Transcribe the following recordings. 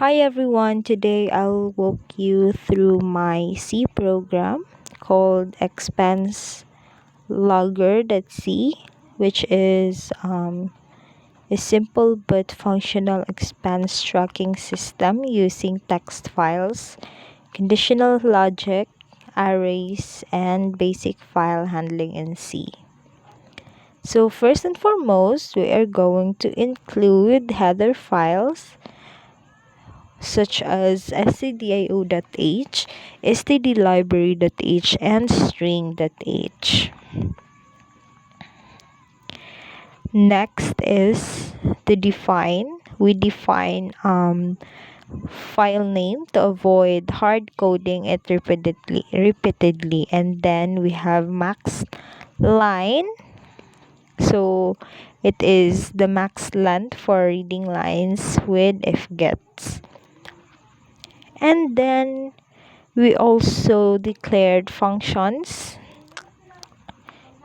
Hi everyone, today I'll walk you through my C program called Expense Logger.c, which is a simple but functional expense tracking system using text files, conditional logic, arrays, and basic file handling in C. So first and foremost, we are going to include header files such as stdio.h, stdlibrary.h, and string.h. Next is to define. We define file name to avoid hard coding it repeatedly, and then we have max line. So it is the max length for reading lines with if gets. And then we also declared functions.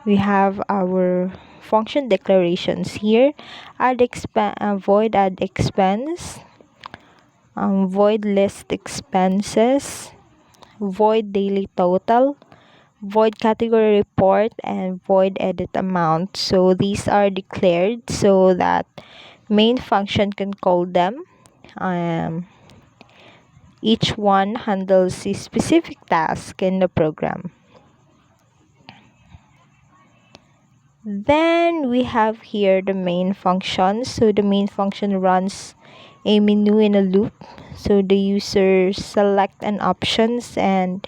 We have our function declarations here: void add expense, void list expenses, void daily total, void category report, and void edit amount. So these are declared so that main function can call them. Each one handles a specific task in the program. Then we have here the main function. So the main function runs a menu in a loop. So the user select an options and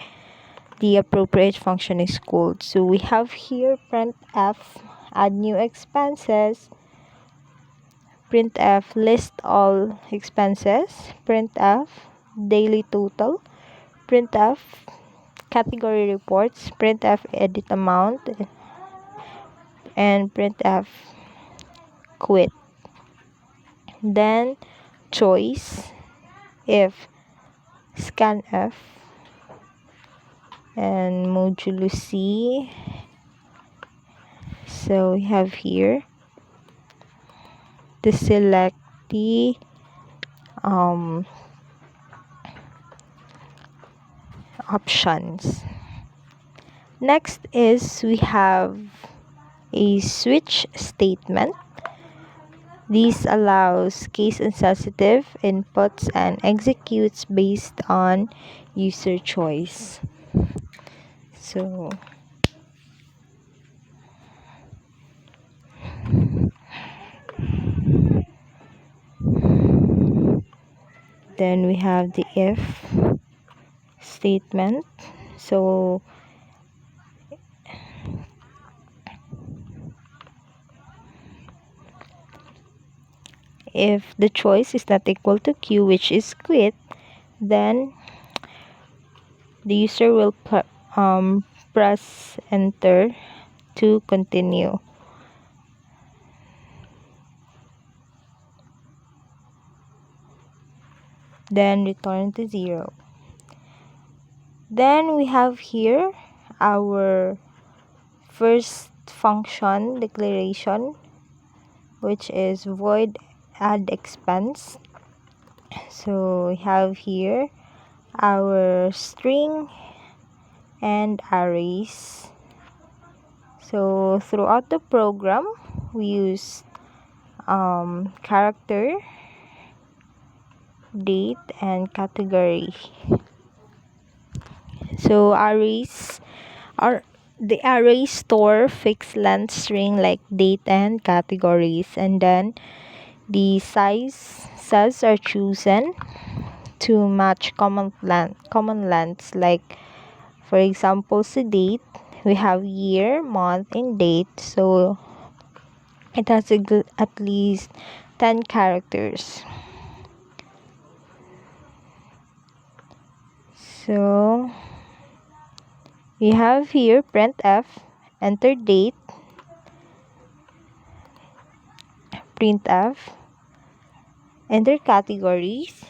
the appropriate function is called. So we have here printf add new expenses, printf list all expenses, printf daily total, printf category reports, printf edit amount, and printf quit. Then choice if scanf and modulo C. So we have here to select the options. Next is we have a switch statement. This allows case-insensitive inputs and executes based on user choice. So then we have the if statement. So if the choice is not equal to q, which is quit, then the user will press enter to continue. Then return to 0. Then we have here our first function declaration, which is void add expense. So we have here our string and arrays. So throughout the program, we use character, date, and category. So arrays are the array store fixed length string like date and categories, and then the sizes are chosen to match common lengths. Like for example, so date, we have year, month, and date. So it has at least 10 characters. So we have here printf, enter date, printf, enter categories,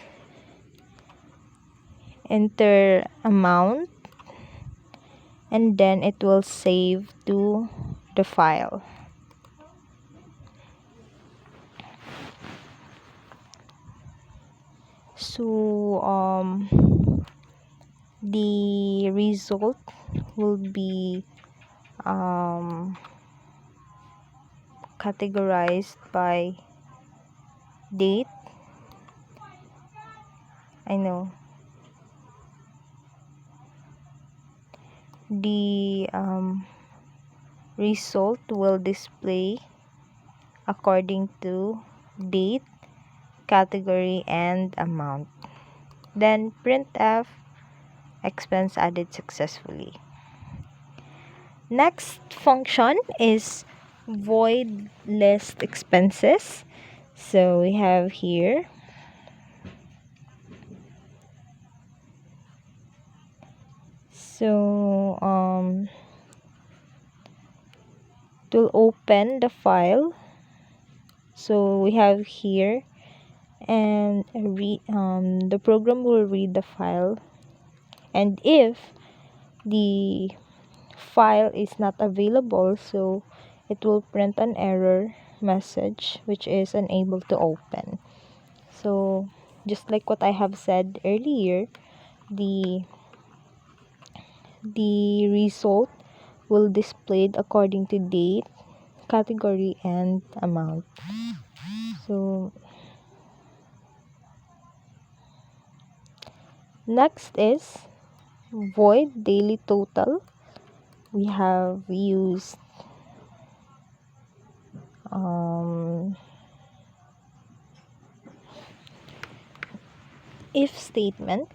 enter amount, and then it will save to the file. So the result will be categorized by date. I know the result will display according to date, category, and amount. Then printf expense added successfully. Next function is void list expenses. So we have here it will open the file. So we have here, and the program will read the file, and if the file is not available, so it will print an error message which is unable to open. So just like what I have said earlier, the result will displayed according to date, category, and amount. So next is void daily total. We have used if statement.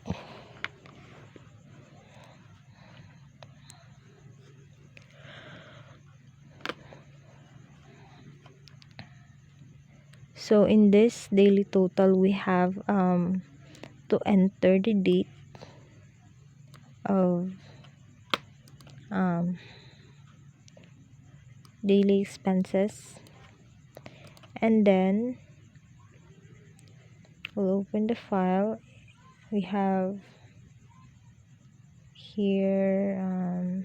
So in this daily total, we have to enter the date of daily expenses, and then we'll open the file. We have here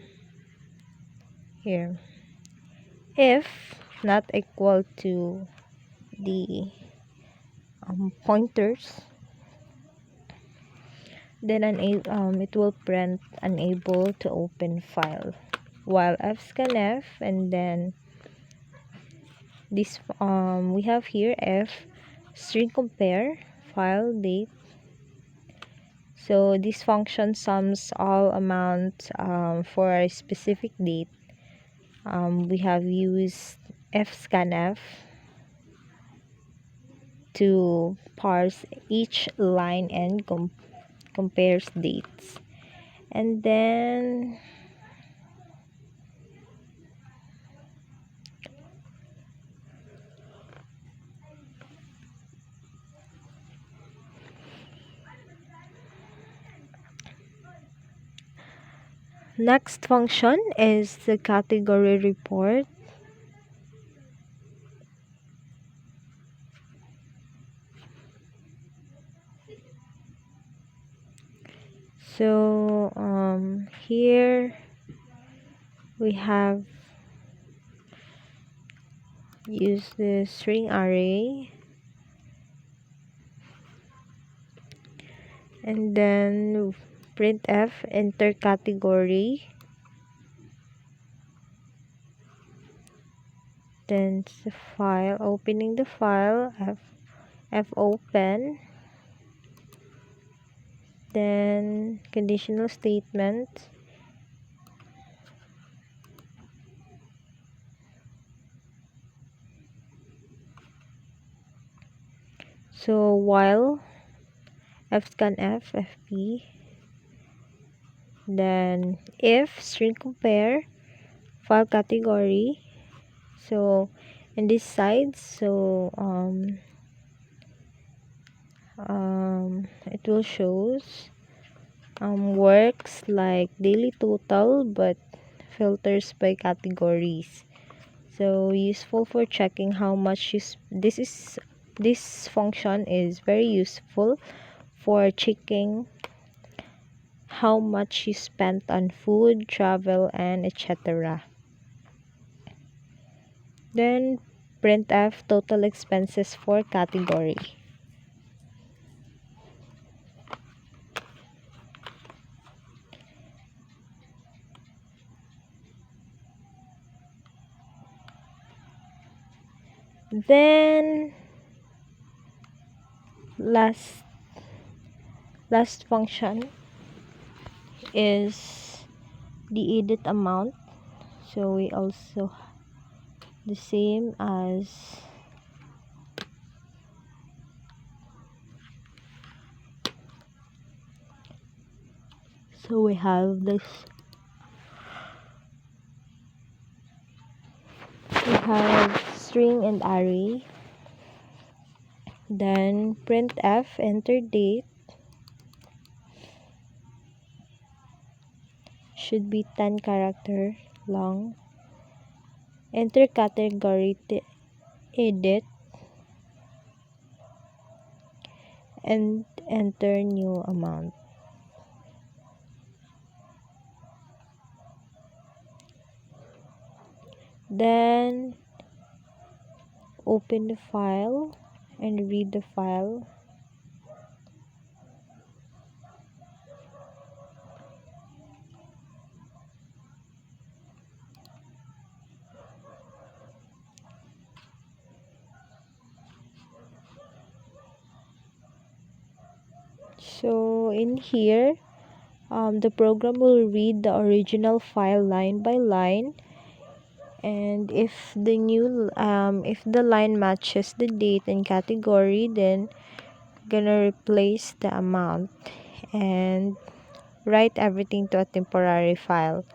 if not equal to the pointers, then it will print unable to open file, while fscanf, and then this we have here f string compare file date. So this function sums all amounts for a specific date. We have used fscanf to parse each line and compares dates. And then next function is the category report. So here we have used the string array, and then printf enter category, then the file, opening the file, f open, then conditional statement, so while fscanf fp, then if string compare file category. So in this side, so it will shows works like daily total but filters by categories. So useful for checking how much this function is very useful for checking how much you spent on food, travel, and etc. Then printf total expenses for category. Then last function is the edit amount. So we also the same as so we have this, we have string and array, then printf, enter date, should be 10 character long, enter category to edit, and enter new amount. Then open the file and read the file. So in here, the program will read the original file line by line, and if the line matches the date and category, then gonna replace the amount and write everything to a temporary file.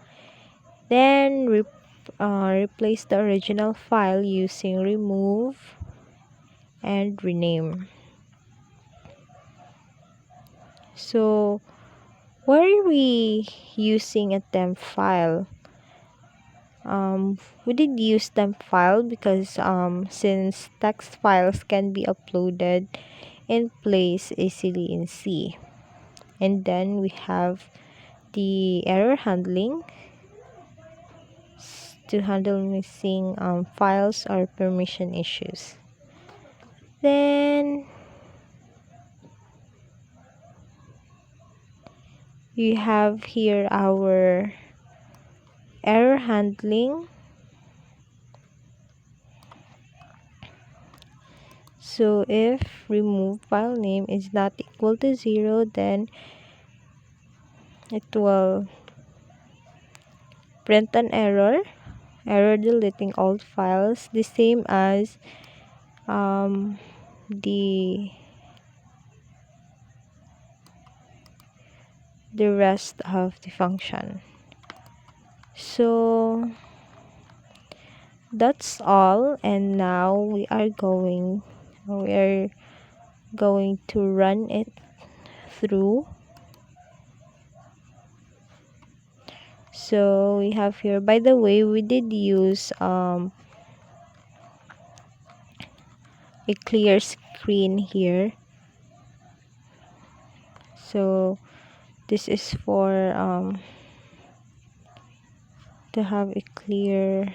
Then replace the original file using remove and rename. So why are we using a temp file? We did use temp file because since text files can be uploaded in place easily in C. And then we have the error handling to handle missing files or permission issues. Then you have here our error handling. So if remove file name is not equal to 0, then it will print an error deleting all files, the same as the rest of the function. So that's all, and now we are going to run it through. So we have here, by the way, we did use a clear screen here. So this is for to have a clear